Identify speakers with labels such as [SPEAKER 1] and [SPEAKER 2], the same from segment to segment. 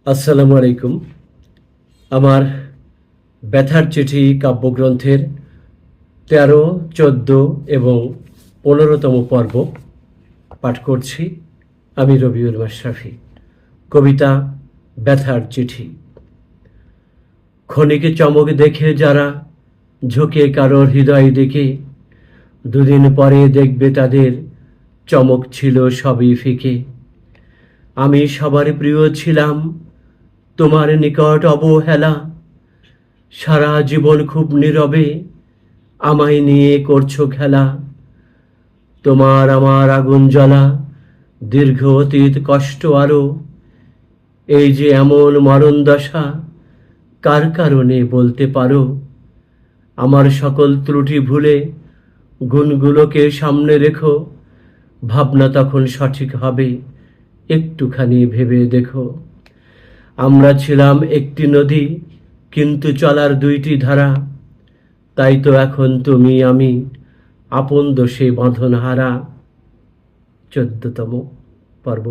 [SPEAKER 1] আসসালামু আলাইকুম। আমার ব্যথার চিঠি কাব্যগ্রন্থের ১৩, ১৪ এবং ১৫তম পর্ব পাঠ করছি আমি রবিউল মাশরাফি। কবিতা ব্যথার চিঠি। ক্ষণিকে চমক দেখে যারা ঝুঁকে কারোর হৃদয় দিকে, দুদিন পরে দেখবে তাদের চমক ছিল সবই ফিকে। আমি সবার প্রিয় ছিলাম, তোমার নিকট অবহেলা, সারা জীবন খুব নীরবে আমায় নিয়ে করছো খেলা। তোমার আমার আগুন জ্বলা, দীর্ঘ অতীত কষ্ট আরো, এই যে এমন মরণ দশা, কার কারণে বলতে পারো? আমার সকল ত্রুটি ভুলে গুণগুলোকে সামনে রেখো, ভাবনা তখন সঠিক হবে, একটুখানি ভেবে দেখো। আমরা ছিলাম একটি নদী, কিন্তু চলার দুইটি ধারা, তাই তো এখন তুমি আমি আপন দোষে বাঁধন হারা। ১৪তম পর্ব।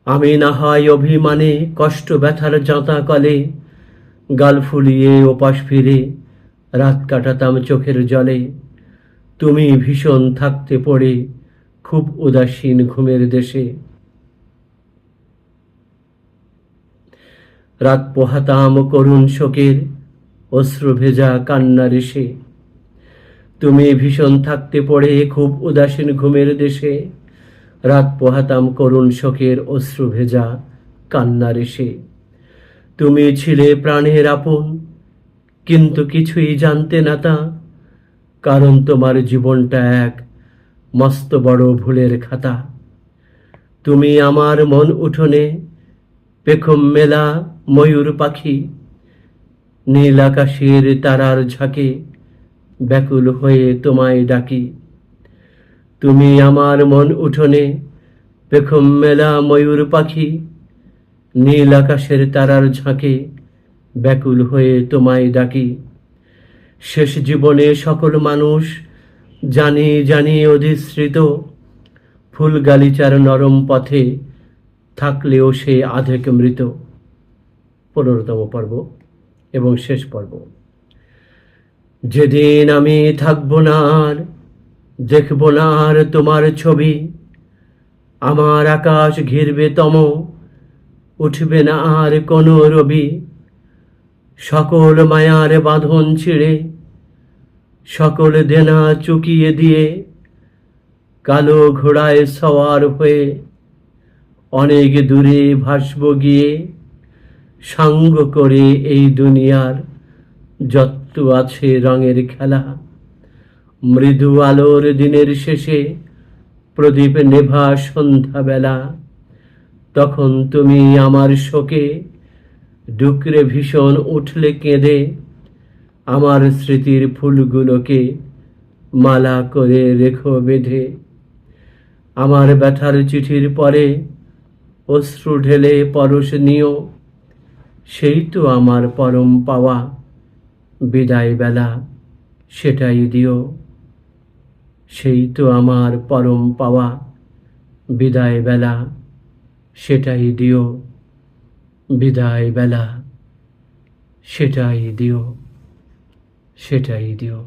[SPEAKER 1] আমি না হয় অভিমানে কষ্ট ব্যথার জাঁতা কলে, গাল ফুলিয়ে ওপাশ ফিরে রাত কাটাতাম চোখের জলে। তুমি ভীষণ থাকতে পড়ে খুব উদাসীন ঘুমের দেশে, রাত পোহাতাম করুণ শোকের অশ্রু ভেজা কান্নার এসে। তুমি ভীষণ থাকতে পড়ে খুব উদাসীন ঘুমের দেশে, রাত পোহাতাম করুণ শোকের অশ্রু ভেজা কান্নার এসে। তুমি ছিলে প্রাণের আপন, কিন্তু কিছুই জানতে না তা, কারণ তোমার জীবনটা এক মস্ত বড় ভুলের খাতা। তুমি আমার মন উঠোনে পেখম মেলা ময়ূর পাখি, নীল আকাশের তারার ঝাঁকে ব্যাকুল হয়ে তোমায় ডাকি। তুমি আমার মন উঠোনে পেখম মেলা ময়ূর পাখি, নীল আকাশের তারার ঝাঁকে ব্যাকুল হয়ে তোমায় ডাকি। শেষ জীবনে সকল মানুষ জানি জানি অধিশ্রিত, ফুল গালিচার নরম পথে থাকলেও সে আধেক মৃত। ১৫তম পর্ব এবং শেষ পর্ব। যেদিন আমি থাকবো না আর, দেখবো না আর তোমার ছবি, আমার আকাশ ঘিরবে তম, উঠবে না আর কোনো রবি। সকল মায়ার বাঁধন ছিঁড়ে, সকল দেনা চুকিয়ে দিয়ে, কালো ঘোড়ায় সওয়ার হয়ে অনেক দূরে ভাসব গিয়ে, সাঙ্গ করে এই দুনিয়ার যত আছে রঙের খেলা। মৃদু আলোর দিনের শেষে প্রদীপ নেভা সন্ধ্যাবেলা, তখন তুমি আমার শোকে ডুকরে ভীষণ উঠলে কেঁদে, আমার স্মৃতির ফুলগুলোকে মালা করে রেখো বেঁধে। আমার ব্যথার চিঠির পরে অশ্রু ঢেলে পরশ নিও, সেই তো আমার পরম পাওয়া, বিদায় বেলা সেটাই দিও। সেই তো আমার পরম পাওয়া, বিদায় বেলা সেটাই দিও। বিদায় বেলা সেটাই দিও, সেটাই দিও।